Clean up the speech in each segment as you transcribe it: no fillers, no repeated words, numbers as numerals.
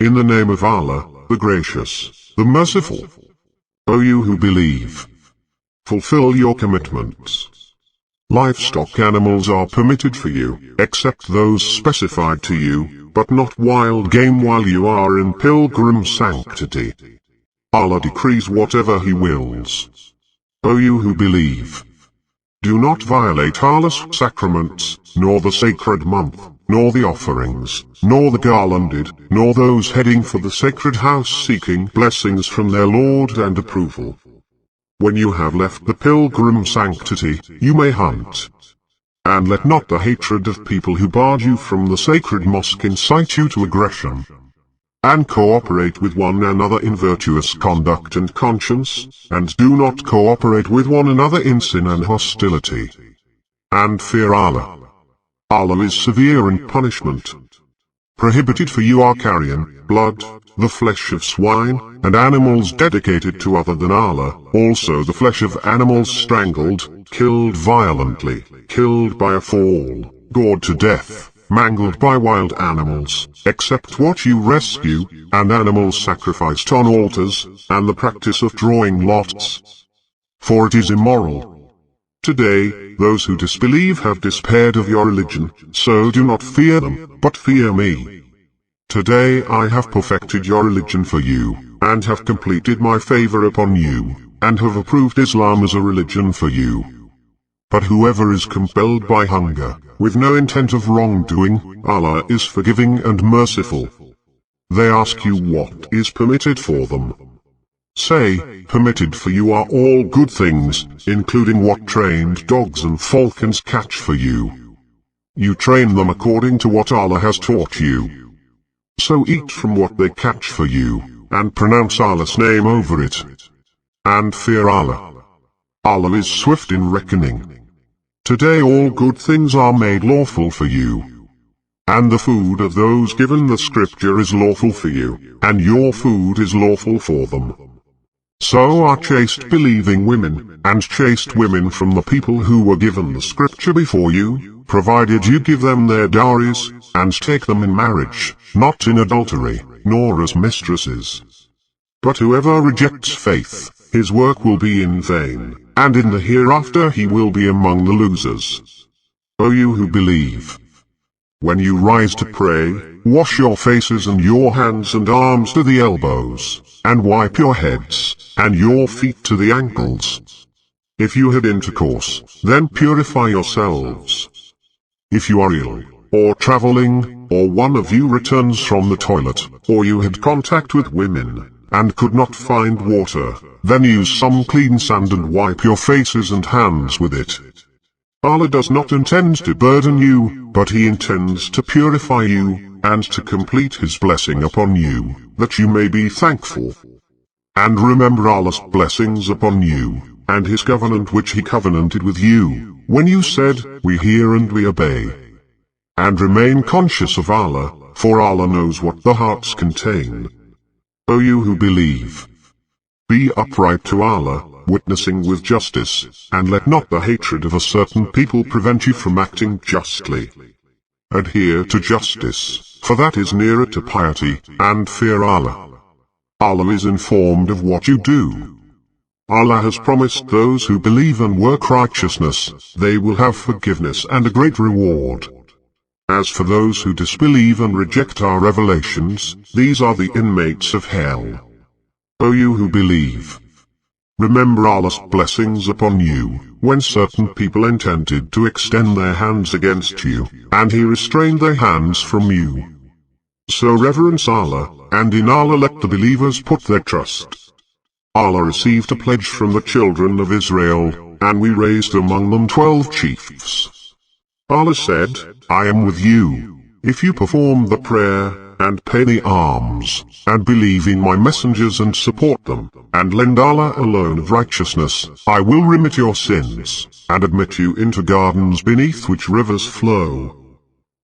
In the name of Allah, the Gracious, the Merciful. O you who believe, fulfill your commitments. Livestock animals are permitted for you, except those specified to you, but not wild game while you are in pilgrim sanctity. Allah decrees whatever He wills. O you who believe, do not violate Allah's sacraments, nor the sacred month, nor the offerings, nor the garlanded, nor those heading for the sacred house seeking blessings from their Lord and approval. When you have left the pilgrim sanctity, you may hunt. And let not the hatred of people who barred you from the sacred mosque incite you to aggression. And cooperate with one another in virtuous conduct and conscience, and do not cooperate with one another in sin and hostility. And fear Allah. Allah is severe in punishment. Prohibited for you are carrion, blood, the flesh of swine, and animals dedicated to other than Allah, also the flesh of animals strangled, killed violently, killed by a fall, gored to death, mangled by wild animals, except what you rescue, and animals sacrificed on altars, and the practice of drawing lots. For it is immoral. Today, those who disbelieve have despaired of your religion, so do not fear them, but fear me. Today I have perfected your religion for you, and have completed my favor upon you, and have approved Islam as a religion for you. But whoever is compelled by hunger, with no intent of wrongdoing, Allah is forgiving and merciful. They ask you what is permitted for them. Say, permitted for you are all good things, including what trained dogs and falcons catch for you. You train them according to what Allah has taught you. So eat from what they catch for you, and pronounce Allah's name over it. And fear Allah. Allah is swift in reckoning. Today all good things are made lawful for you. And the food of those given the scripture is lawful for you, and your food is lawful for them. So are chaste believing women, and chaste women from the people who were given the scripture before you, provided you give them their dowries, and take them in marriage, not in adultery, nor as mistresses. But whoever rejects faith, his work will be in vain, and in the hereafter he will be among the losers. O you who believe, when you rise to pray, wash your faces and your hands and arms to the elbows, and wipe your heads, and your feet to the ankles. If you have intercourse, then purify yourselves. If you are ill, or traveling, or one of you returns from the toilet, or you had contact with women, and could not find water, then use some clean sand and wipe your faces and hands with it. Allah does not intend to burden you, but He intends to purify you, and to complete His blessing upon you, that you may be thankful. And remember Allah's blessings upon you, and His covenant which He covenanted with you, when you said, we hear and we obey. And remain conscious of Allah, for Allah knows what the hearts contain. O you who believe, be upright to Allah, witnessing with justice, and let not the hatred of a certain people prevent you from acting justly. Adhere to justice, for that is nearer to piety, and fear Allah. Allah is informed of what you do. Allah has promised those who believe and work righteousness, they will have forgiveness and a great reward. As for those who disbelieve and reject our revelations, these are the inmates of hell. O you who believe, remember Allah's blessings upon you, when certain people intended to extend their hands against you, and He restrained their hands from you. So reverence Allah, and in Allah let the believers put their trust. Allah received a pledge from the children of Israel, and we raised among them 12 chiefs. Allah said, I am with you, if you perform the prayer, and pay the alms, and believe in my messengers and support them, and lend Allah alone of righteousness, I will remit your sins, and admit you into gardens beneath which rivers flow.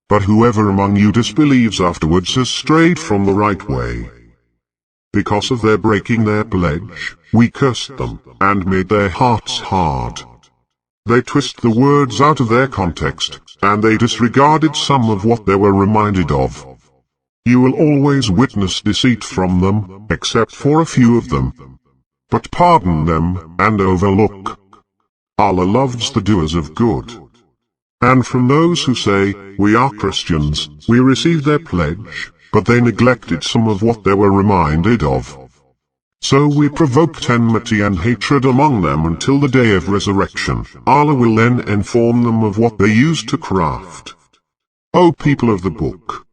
But whoever among you disbelieves afterwards has strayed from the right way. Because of their breaking their pledge, we cursed them, and made their hearts hard. They twist the words out of their context, and they disregarded some of what they were reminded of. You will always witness deceit from them, except for a few of them. But pardon them, and overlook. Allah loves the doers of good. And from those who say, we are Christians, we received their pledge, but they neglected some of what they were reminded of. So we provoked enmity and hatred among them until the day of resurrection. Allah will then inform them of what they used to craft. O people of the book!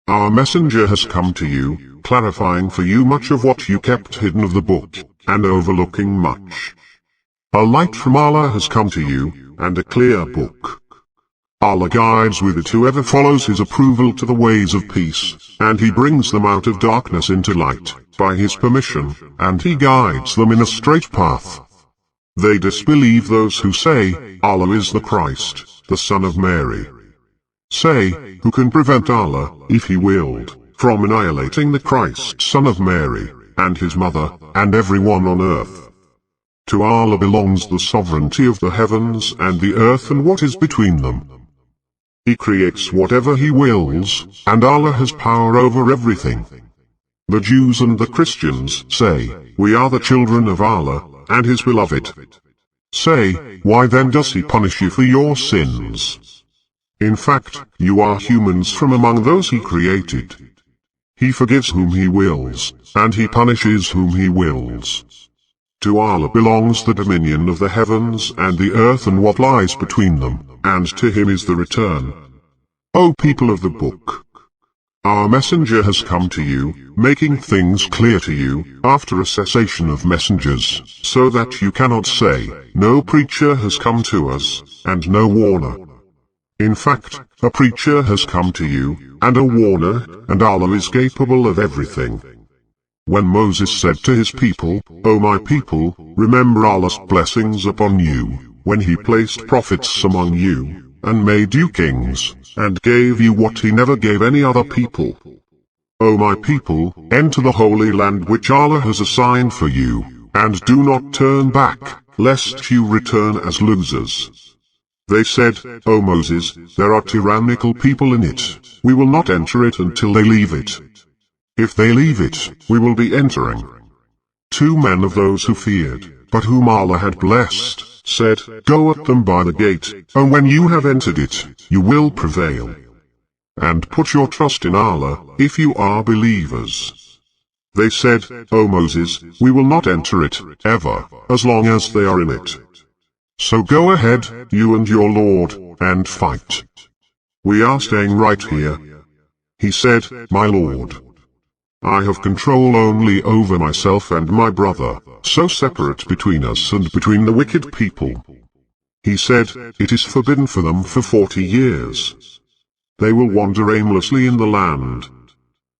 Our messenger has come to you, clarifying for you much of what you kept hidden of the book, and overlooking much. A light from Allah has come to you, and a clear book. Allah guides with it whoever follows his approval to the ways of peace, and he brings them out of darkness into light, by his permission, and he guides them in a straight path. They disbelieve those who say, Allah is the Christ, the Son of Mary. Say, who can prevent Allah, if he willed, from annihilating the Christ, Son of Mary, and his mother, and everyone on earth? To Allah belongs the sovereignty of the heavens and the earth and what is between them. He creates whatever he wills, and Allah has power over everything. The Jews and the Christians say, we are the children of Allah, and his beloved. Say, why then does he punish you for your sins? In fact, you are humans from among those he created. He forgives whom he wills, and he punishes whom he wills. To Allah belongs the dominion of the heavens and the earth and what lies between them, and to him is the return. O people of the book! Our messenger has come to you, making things clear to you, after a cessation of messengers, so that you cannot say, no preacher has come to us, and no warner. In fact, a preacher has come to you, and a warner, and Allah is capable of everything. When Moses said to his people, O my people, remember Allah's blessings upon you, when he placed prophets among you, and made you kings, and gave you what he never gave any other people. O my people, enter the holy land which Allah has assigned for you, and do not turn back, lest you return as losers. They said, O Moses, there are tyrannical people in it, we will not enter it until they leave it. If they leave it, we will be entering. 2 men of those who feared, but whom Allah had blessed, said, go at them by the gate, and when you have entered it, you will prevail. And put your trust in Allah, if you are believers. They said, O Moses, we will not enter it, ever, as long as they are in it. So go ahead, you and your Lord, and fight. We are staying right here. He said, my Lord, I have control only over myself and my brother, so separate between us and between the wicked people. He said, it is forbidden for them for 40 years. They will wander aimlessly in the land.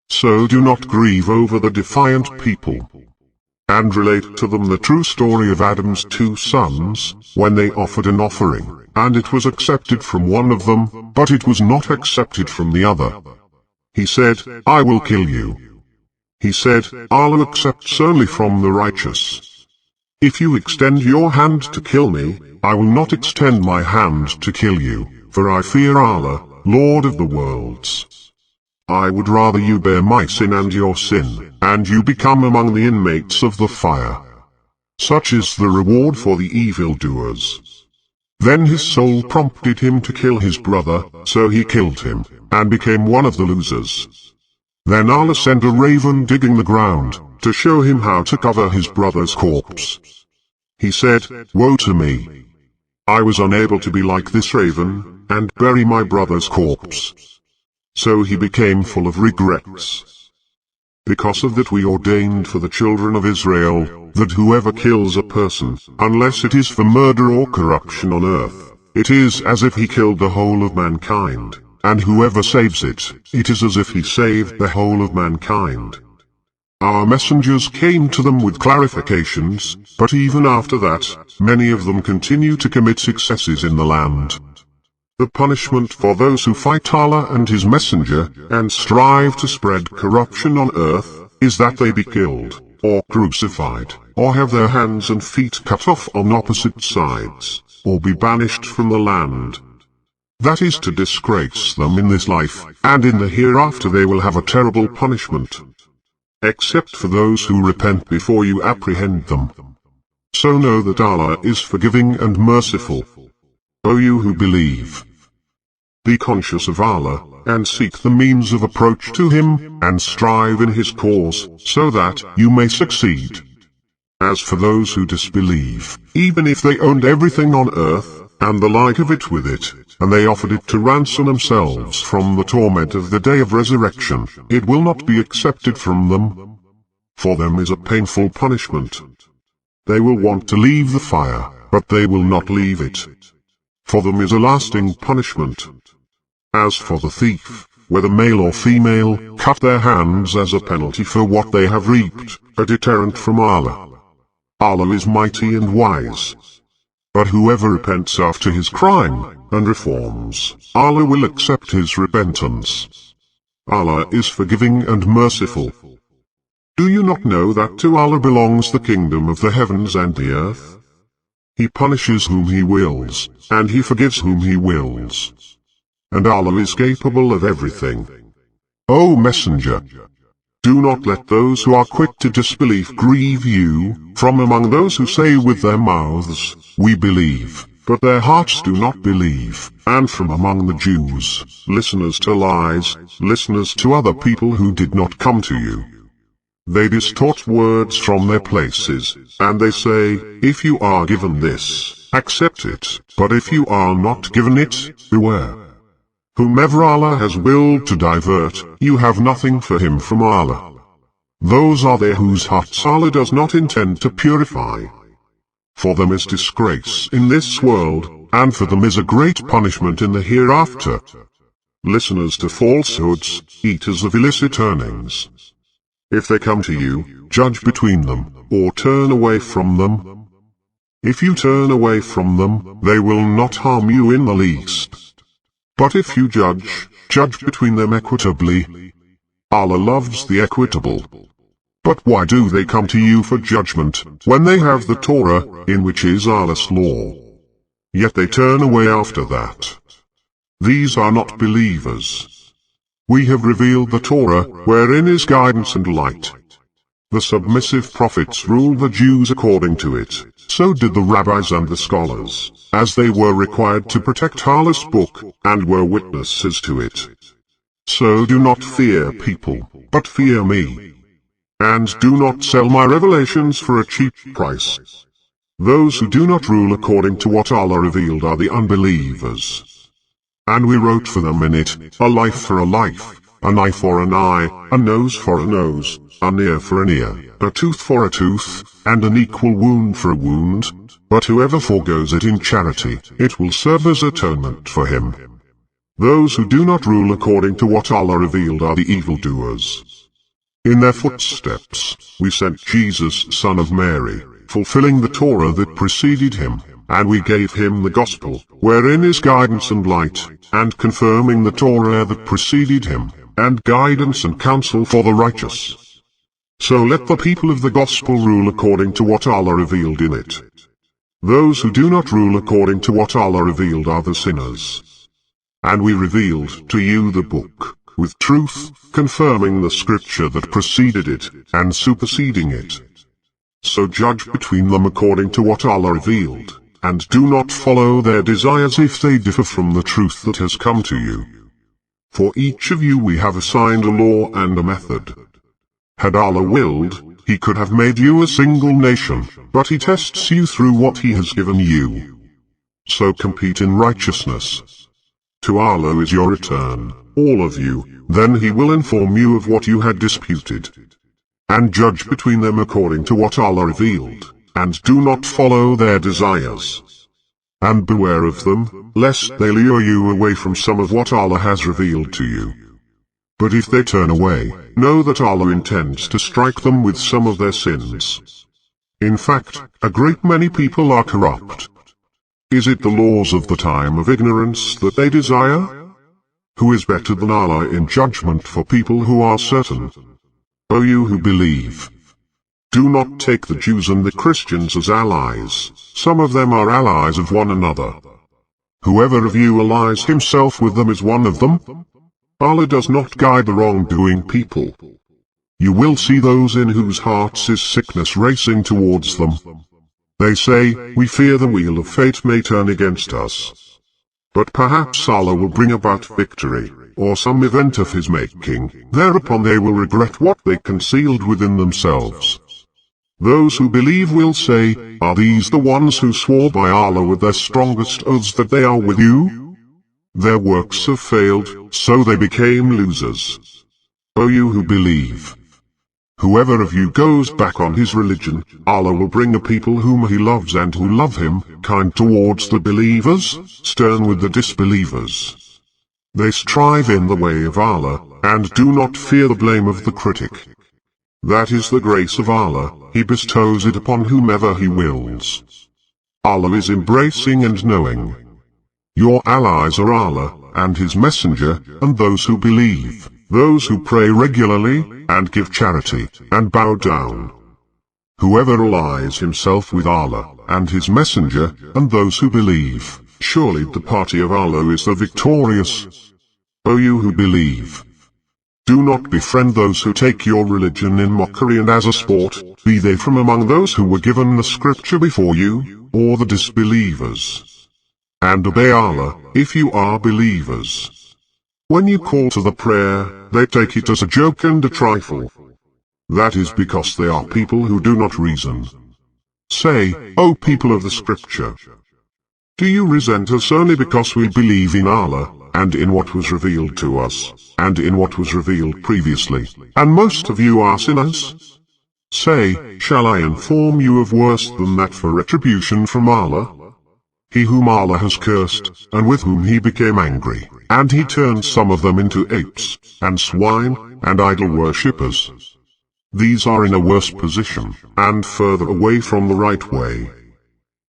So do not grieve over the defiant people. And relate to them the true story of Adam's 2 sons, when they offered an offering, and it was accepted from one of them, but it was not accepted from the other. He said, I will kill you. He said, Allah accepts only from the righteous. If you extend your hand to kill me, I will not extend my hand to kill you, for I fear Allah, Lord of the worlds. I would rather you bear my sin and your sin, and you become among the inmates of the fire. Such is the reward for the evildoers. Then his soul prompted him to kill his brother, so he killed him, and became one of the losers. Then Allah sent a raven digging the ground, to show him how to cover his brother's corpse. He said, woe to me! I was unable to be like this raven, and bury my brother's corpse. So he became full of regrets. Because of that we ordained for the children of Israel, that whoever kills a person, unless it is for murder or corruption on earth, it is as if he killed the whole of mankind. And whoever saves it, it is as if he saved the whole of mankind. Our messengers came to them with clarifications, but even after that, many of them continue to commit excesses in the land. The punishment for those who fight Allah and his messenger, and strive to spread corruption on earth, is that they be killed, or crucified, or have their hands and feet cut off on opposite sides, or be banished from the land. That is to disgrace them in this life, and in the hereafter they will have a terrible punishment. Except for those who repent before you apprehend them. So know that Allah is forgiving and merciful. O you who believe, be conscious of Allah, and seek the means of approach to Him, and strive in His cause, so that you may succeed. As for those who disbelieve, even if they owned everything on earth, and the like of it with it, and they offered it to ransom themselves from the torment of the day of resurrection, it will not be accepted from them. For them is a painful punishment. They will want to leave the fire, but they will not leave it. For them is a lasting punishment. As for the thief, whether male or female, cut their hands as a penalty for what they have reaped, a deterrent from Allah. Allah is mighty and wise. But whoever repents after his crime, and reforms, Allah will accept his repentance. Allah is forgiving and merciful. Do you not know that to Allah belongs the kingdom of the heavens and the earth? He punishes whom He wills, and He forgives whom He wills. And Allah is capable of everything. O Messenger, do not let those who are quick to disbelief grieve you, from among those who say with their mouths, we believe, but their hearts do not believe, and from among the Jews, listeners to lies, listeners to other people who did not come to you. They distort words from their places, and they say, if you are given this, accept it, but if you are not given it, beware. Whomever Allah has willed to divert, you have nothing for him from Allah. Those are they whose hearts Allah does not intend to purify. For them is disgrace in this world, and for them is a great punishment in the hereafter. Listeners to falsehoods, eaters of illicit earnings. If they come to you, judge between them, or turn away from them. If you turn away from them, they will not harm you in the least. But if you judge between them equitably. Allah loves the equitable. But why do they come to you for judgment, when they have the Torah, in which is Allah's law? Yet they turn away after that. These are not believers. We have revealed the Torah, wherein is guidance and light. The submissive prophets ruled the Jews according to it, so did the rabbis and the scholars, as they were required to protect Allah's book, and were witnesses to it. So do not fear people, but fear me. And do not sell my revelations for a cheap price. Those who do not rule according to what Allah revealed are the unbelievers. And we wrote for them in it, a life for a life, an eye for an eye, a nose for a nose, an ear for an ear, a tooth for a tooth, and an equal wound for a wound. But whoever forgoes it in charity, it will serve as atonement for him. Those who do not rule according to what Allah revealed are the evildoers. In their footsteps, we sent Jesus, son of Mary, fulfilling the Torah that preceded him, and we gave him the gospel, wherein is guidance and light, and confirming the Torah that preceded him, and guidance and counsel for the righteous. So let the people of the gospel rule according to what Allah revealed in it. Those who do not rule according to what Allah revealed are the sinners. And we revealed to you the book, with truth, confirming the scripture that preceded it, and superseding it. So judge between them according to what Allah revealed, and do not follow their desires if they differ from the truth that has come to you. For each of you we have assigned a law and a method. Had Allah willed, He could have made you a single nation, but He tests you through what He has given you. So compete in righteousness. To Allah is your return, all of you, then He will inform you of what you had disputed. And judge between them according to what Allah revealed, and do not follow their desires. And beware of them, lest they lure you away from some of what Allah has revealed to you. But if they turn away, know that Allah intends to strike them with some of their sins. In fact, a great many people are corrupt. Is it the laws of the time of ignorance that they desire? Who is better than Allah in judgment for people who are certain? O you who believe, do not take the Jews and the Christians as allies. Some of them are allies of one another. Whoever of you allies himself with them is one of them. Allah does not guide the wrongdoing people. You will see those in whose hearts is sickness racing towards them. They say, we fear the wheel of fate may turn against us. But perhaps Allah will bring about victory, or some event of His making. Thereupon they will regret what they concealed within themselves. Those who believe will say, are these the ones who swore by Allah with their strongest oaths that they are with you? Their works have failed, so they became losers. O you who believe! Whoever of you goes back on his religion, Allah will bring a people whom He loves and who love Him, kind towards the believers, stern with the disbelievers. They strive in the way of Allah, and do not fear the blame of the critic. That is the grace of Allah, He bestows it upon whomever He wills. Allah is embracing and knowing. Your allies are Allah, and His Messenger, and those who believe, those who pray regularly, and give charity, and bow down. Whoever allies himself with Allah, and His Messenger, and those who believe, surely the party of Allah is the victorious. O you who believe! Do not befriend those who take your religion in mockery and as a sport, be they from among those who were given the scripture before you, or the disbelievers. And obey Allah, if you are believers. When you call to the prayer, they take it as a joke and a trifle. That is because they are people who do not reason. Say, O people of the scripture! Do you resent us only because we believe in Allah, and in what was revealed to us, and in what was revealed previously, and most of you are sinners? Say, shall I inform you of worse than that for retribution from Allah? He whom Allah has cursed, and with whom He became angry, and He turned some of them into apes, and swine, and idol worshippers. These are in a worse position, and further away from the right way.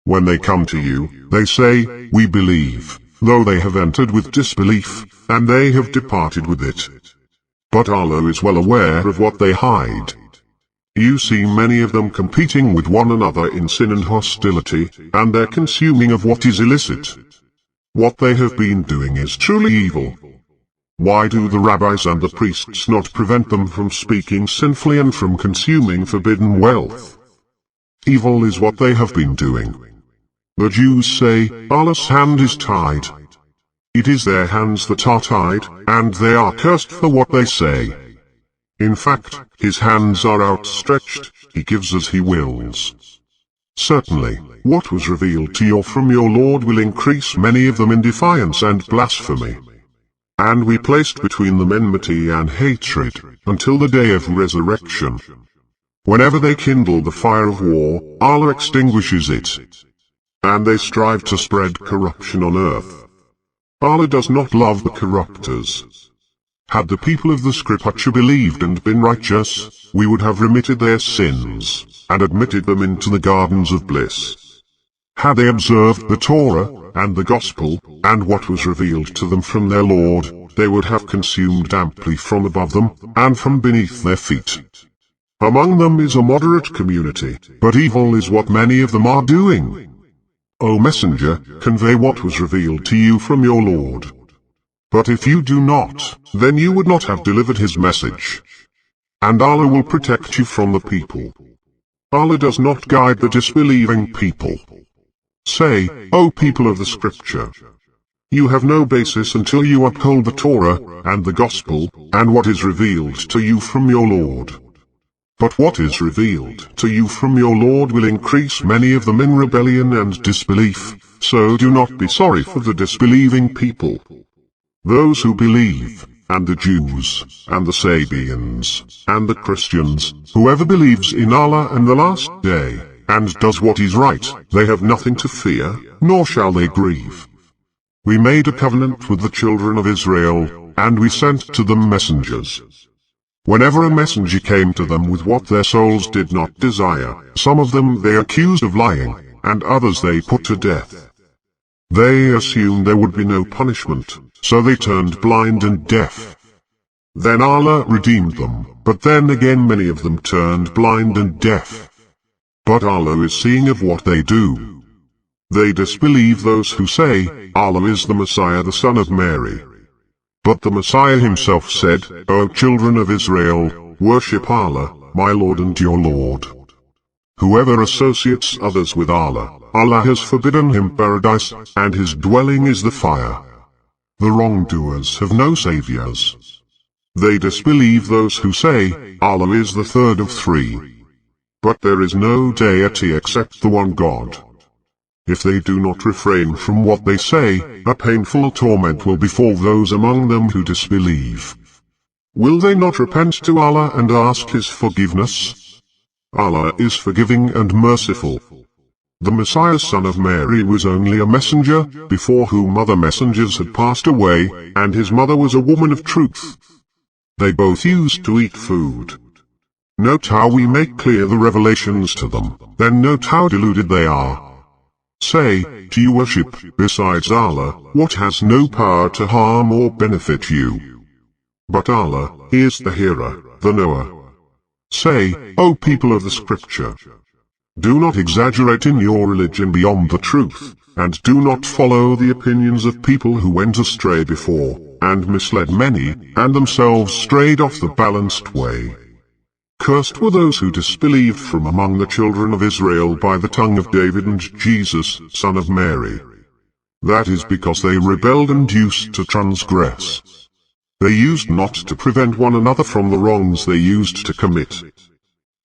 When they come to you, they say, we believe, though they have entered with disbelief, and they have departed with it. But Allah is well aware of what they hide. You see many of them competing with one another in sin and hostility, and their consuming of what is illicit. What they have been doing is truly evil. Why do the rabbis and the priests not prevent them from speaking sinfully and from consuming forbidden wealth? Evil is what they have been doing. The Jews say, Allah's hand is tied. It is their hands that are tied, and they are cursed for what they say. In fact, His hands are outstretched, He gives as He wills. Certainly, what was revealed to you from your Lord will increase many of them in defiance and blasphemy. And we placed between them enmity and hatred, until the day of resurrection. Whenever they kindle the fire of war, Allah extinguishes it. And they strive to spread corruption on earth. Allah does not love the corruptors. Had the people of the scripture believed and been righteous, we would have remitted their sins, and admitted them into the gardens of bliss. Had they observed the Torah, and the Gospel, and what was revealed to them from their Lord, they would have consumed amply from above them, and from beneath their feet. Among them is a moderate community, but evil is what many of them are doing. O Messenger, convey what was revealed to you from your Lord. But if you do not, then you would not have delivered His message. And Allah will protect you from the people. Allah does not guide the disbelieving people. Say, O people of the scripture! You have no basis until you uphold the Torah, and the Gospel, and what is revealed to you from your Lord. But what is revealed to you from your Lord will increase many of them in rebellion and disbelief, so do not be sorry for the disbelieving people. Those who believe, and the Jews, and the Sabians, and the Christians, whoever believes in Allah and the last day, and does what is right, they have nothing to fear, nor shall they grieve. We made a covenant with the children of Israel, and we sent to them messengers. Whenever a messenger came to them with what their souls did not desire, some of them they accused of lying, and others they put to death. They assumed there would be no punishment, so they turned blind and deaf. Then Allah redeemed them, but then again many of them turned blind and deaf. But Allah is seeing of what they do. They disbelieve those who say, Allah is the Messiah, the son of Mary. But the Messiah himself said, O children of Israel, worship Allah, my Lord and your Lord. Whoever associates others with Allah, Allah has forbidden him paradise, and his dwelling is the fire. The wrongdoers have no saviors. They disbelieve those who say, Allah is the third of three. But there is no deity except the one God. If they do not refrain from what they say, a painful torment will befall those among them who disbelieve. Will they not repent to Allah and ask His forgiveness? Allah is forgiving and merciful. The Messiah, son of Mary, was only a messenger, before whom other messengers had passed away, and his mother was a woman of truth. They both used to eat food. Note how we make clear the revelations to them, then note how deluded they are. Say, do you worship, besides Allah, what has no power to harm or benefit you? But Allah, He is the hearer, the knower. Say, O people of the Scripture, do not exaggerate in your religion beyond the truth, and do not follow the opinions of people who went astray before, and misled many, and themselves strayed off the balanced way. Cursed were those who disbelieved from among the children of Israel by the tongue of David and Jesus, son of Mary. That is because they rebelled and used to transgress. They used not to prevent one another from the wrongs they used to commit.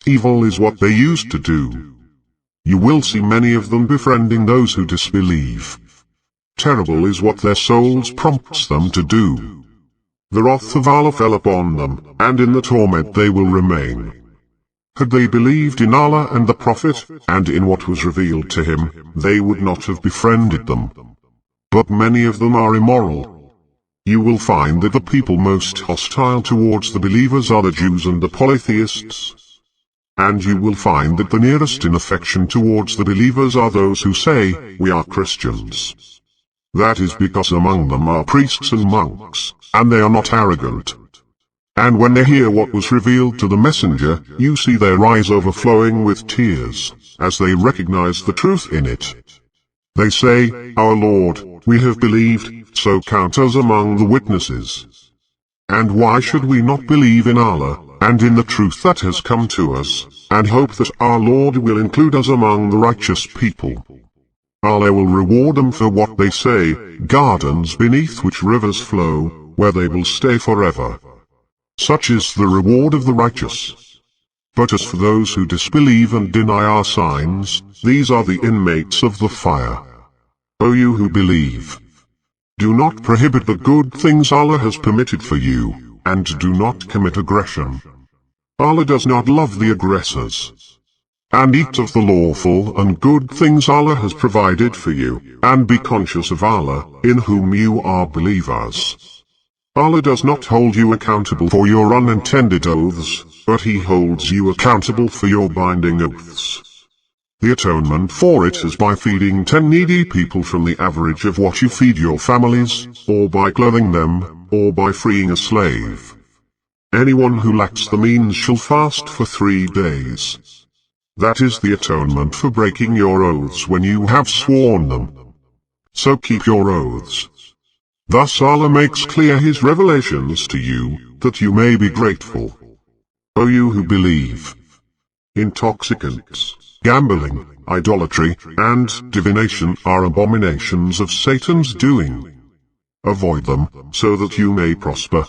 Evil is what they used to do. You will see many of them befriending those who disbelieve. Terrible is what their souls prompts them to do. The wrath of Allah fell upon them, and in the torment they will remain. Had they believed in Allah and the Prophet, and in what was revealed to him, they would not have befriended them. But many of them are immoral. You will find that the people most hostile towards the believers are the Jews and the polytheists. And you will find that the nearest in affection towards the believers are those who say, we are Christians. That is because among them are priests and monks, and they are not arrogant. And when they hear what was revealed to the messenger, you see their eyes overflowing with tears, as they recognize the truth in it. They say, Our Lord, we have believed, so count us among the witnesses. And why should we not believe in Allah, and in the truth that has come to us, and hope that our Lord will include us among the righteous people? Allah will reward them for what they say, gardens beneath which rivers flow, where they will stay forever. Such is the reward of the righteous. But as for those who disbelieve and deny our signs, these are the inmates of the fire. O you who believe, do not prohibit the good things Allah has permitted for you, and do not commit aggression. Allah does not love the aggressors. And eat of the lawful and good things Allah has provided for you, and be conscious of Allah, in whom you are believers. Allah does not hold you accountable for your unintended oaths, but He holds you accountable for your binding oaths. The atonement for it is by feeding 10 needy people from the average of what you feed your families, or by clothing them, or by freeing a slave. Anyone who lacks the means shall fast for 3 days. That is the atonement for breaking your oaths when you have sworn them. So keep your oaths. Thus Allah makes clear His revelations to you, that you may be grateful. O you who believe, intoxicants, gambling, idolatry, and divination are abominations of Satan's doing. Avoid them, so that you may prosper.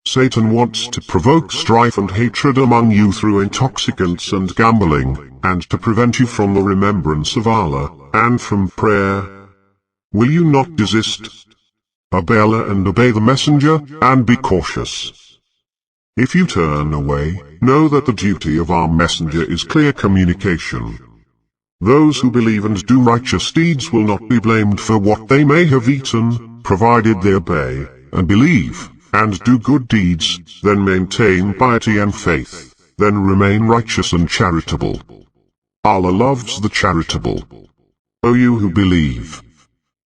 Satan wants to provoke strife and hatred among you through intoxicants and gambling, and to prevent you from the remembrance of Allah, and from prayer. Will you not desist? Obey Allah and obey the Messenger, and be cautious. If you turn away, know that the duty of our Messenger is clear communication. Those who believe and do righteous deeds will not be blamed for what they may have eaten, provided they obey, and believe, and do good deeds, then maintain piety and faith, then remain righteous and charitable. Allah loves the charitable. O you who believe,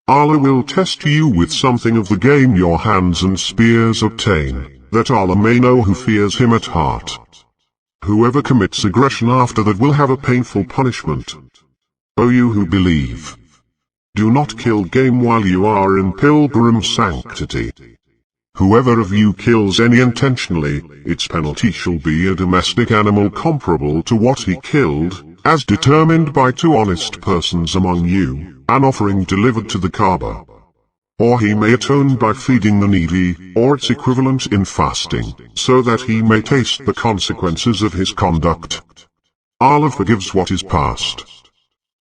Allah will test you with something of the gain your hands and spears obtain, that Allah may know who fears Him at heart. Whoever commits aggression after that will have a painful punishment. O you who believe, Do not kill game while you are in pilgrim sanctity. Whoever of you kills any intentionally, its penalty shall be a domestic animal comparable to what he killed, as determined by two honest persons among you, an offering delivered to the Kaaba. Or he may atone by feeding the needy, or its equivalent in fasting, so that he may taste the consequences of his conduct. Allah forgives what is past.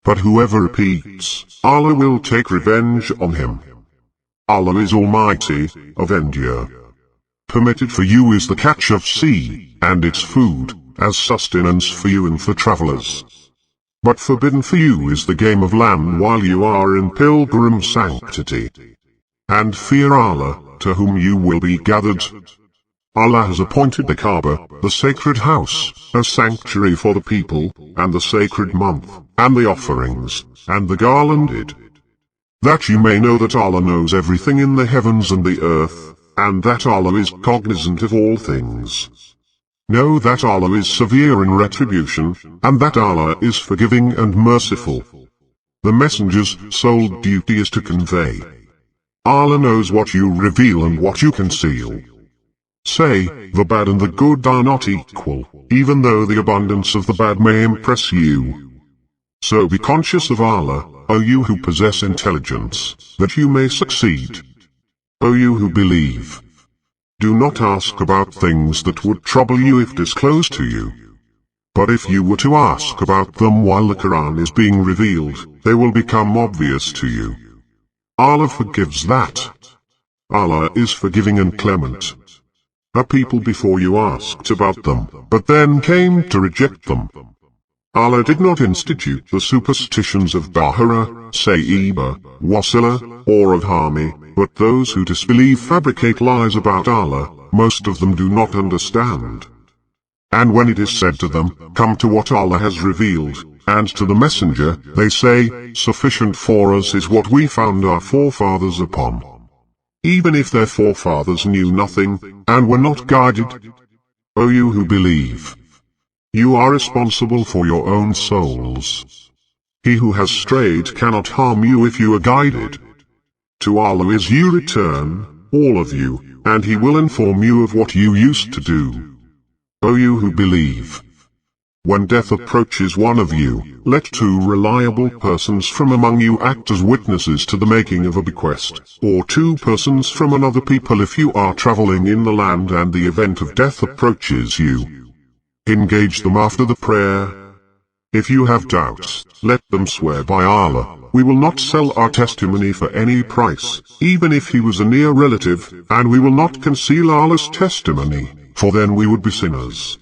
But whoever repeats, Allah will take revenge on him. Allah is Almighty, Avenger. Permitted for you is the catch of sea, and its food, as sustenance for you and for travelers. But forbidden for you is the game of land while you are in pilgrim sanctity. And fear Allah, to whom you will be gathered. Allah has appointed the Kaaba, the sacred house, a sanctuary for the people, and the sacred month, and the offerings, and the garlanded. That you may know that Allah knows everything in the heavens and the earth, and that Allah is cognizant of all things. Know that Allah is severe in retribution, and that Allah is forgiving and merciful. The messenger's sole duty is to convey. Allah knows what you reveal and what you conceal. Say, the bad and the good are not equal, even though the abundance of the bad may impress you. So be conscious of Allah, O you who possess intelligence, that you may succeed. O you who believe. Do not ask about things that would trouble you if disclosed to you. But if you were to ask about them while the Quran is being revealed, they will become obvious to you. Allah forgives that. Allah is forgiving and clement. A people before you asked about them, but then came to reject them. Allah did not institute the superstitions of Bahara, Sa'iba, Wasila, or of Hami, but those who disbelieve fabricate lies about Allah, most of them do not understand. And when it is said to them, come to what Allah has revealed, and to the messenger, they say, sufficient for us is what we found our forefathers upon. Even if their forefathers knew nothing, and were not guided. O you who believe. You are responsible for your own souls. He who has strayed cannot harm you if you are guided. To Allah is you return, all of you, and He will inform you of what you used to do. O you who believe. When death approaches one of you, let two reliable persons from among you act as witnesses to the making of a bequest, or two persons from another people if you are traveling in the land and the event of death approaches you. Engage them after the prayer. If you have doubts, let them swear by Allah, we will not sell our testimony for any price, even if he was a near relative, and we will not conceal Allah's testimony, for then we would be sinners.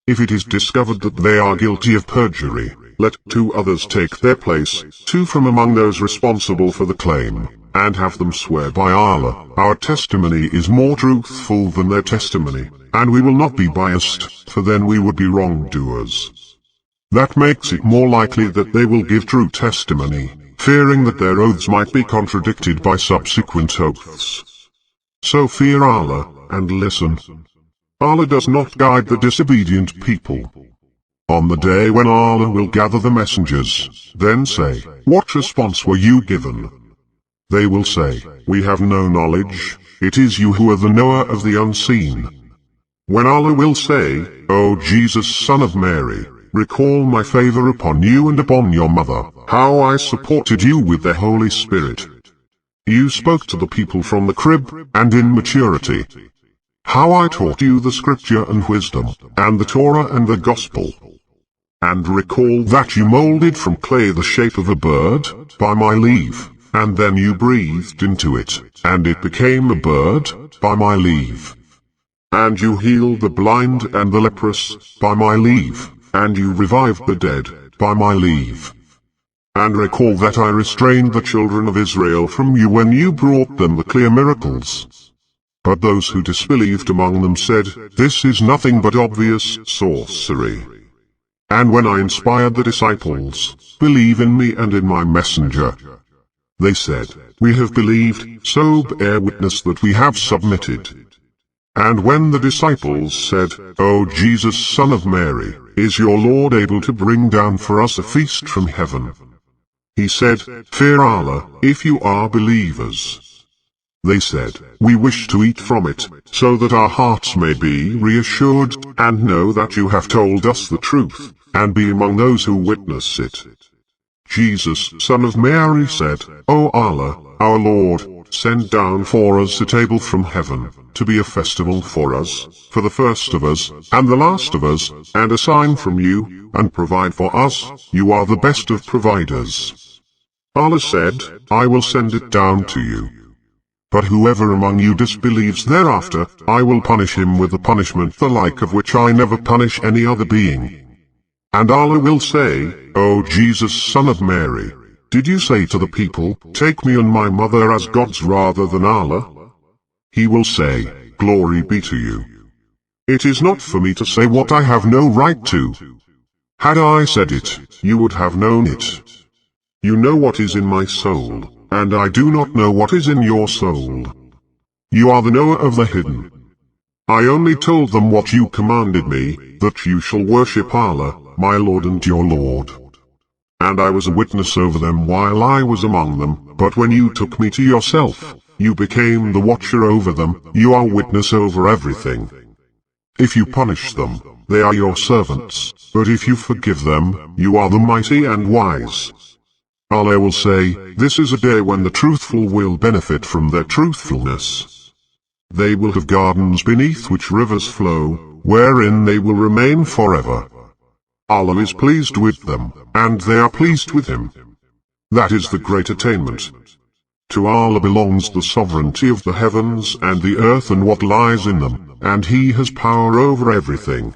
If it is discovered that they are guilty of perjury, let two others take their place, two from among those responsible for the claim, and have them swear by Allah, our testimony is more truthful than their testimony, and we will not be biased, for then we would be wrongdoers. That makes it more likely that they will give true testimony, fearing that their oaths might be contradicted by subsequent oaths. So fear Allah, and listen. Allah does not guide the disobedient people. On the day when Allah will gather the messengers, then say, what response were you given? They will say, we have no knowledge, it is you who are the knower of the unseen. When Allah will say, O Jesus, son of Mary, recall my favor upon you and upon your mother, how I supported you with the Holy Spirit. You spoke to the people from the crib, and in maturity. How I taught you the scripture and wisdom, and the Torah and the gospel. And recall that you molded from clay the shape of a bird, by my leave, and then you breathed into it, and it became a bird, by my leave. And you healed the blind and the leprous, by my leave, and you revived the dead, by my leave. And recall that I restrained the children of Israel from you when you brought them the clear miracles. But those who disbelieved among them said, this is nothing but obvious sorcery. And when I inspired the disciples, believe in me and in my messenger. They said, we have believed, so bear witness that we have submitted. And when the disciples said, O Jesus, son of Mary, is your Lord able to bring down for us a feast from heaven? He said, "Fear Allah, if you are believers." They said, "We wish to eat from it, so that our hearts may be reassured, and know that you have told us the truth, and be among those who witness it." Jesus, son of Mary, said, "O Allah, our Lord, send down for us a table from heaven, to be a festival for us, for the first of us, and the last of us, and a sign from you, and provide for us, you are the best of providers." Allah said, "I will send it down to you. But whoever among you disbelieves thereafter, I will punish him with a punishment the like of which I never punish any other being." And Allah will say, "O Jesus, son of Mary, did you say to the people, 'Take me and my mother as gods rather than Allah?' He will say, 'Glory be to you. It is not for me to say what I have no right to. Had I said it, you would have known it. You know what is in my soul, and I do not know what is in your soul. You are the knower of the hidden. I only told them what you commanded me, that you shall worship Allah, my Lord and your Lord. And I was a witness over them while I was among them, but when you took me to yourself, you became the watcher over them, you are witness over everything. If you punish them, they are your servants, but if you forgive them, you are the mighty and wise." Allah will say, "This is a day when the truthful will benefit from their truthfulness. They will have gardens beneath which rivers flow, wherein they will remain forever. Allah is pleased with them, and they are pleased with Him. That is the great attainment. To Allah belongs the sovereignty of the heavens and the earth and what lies in them, and He has power over everything."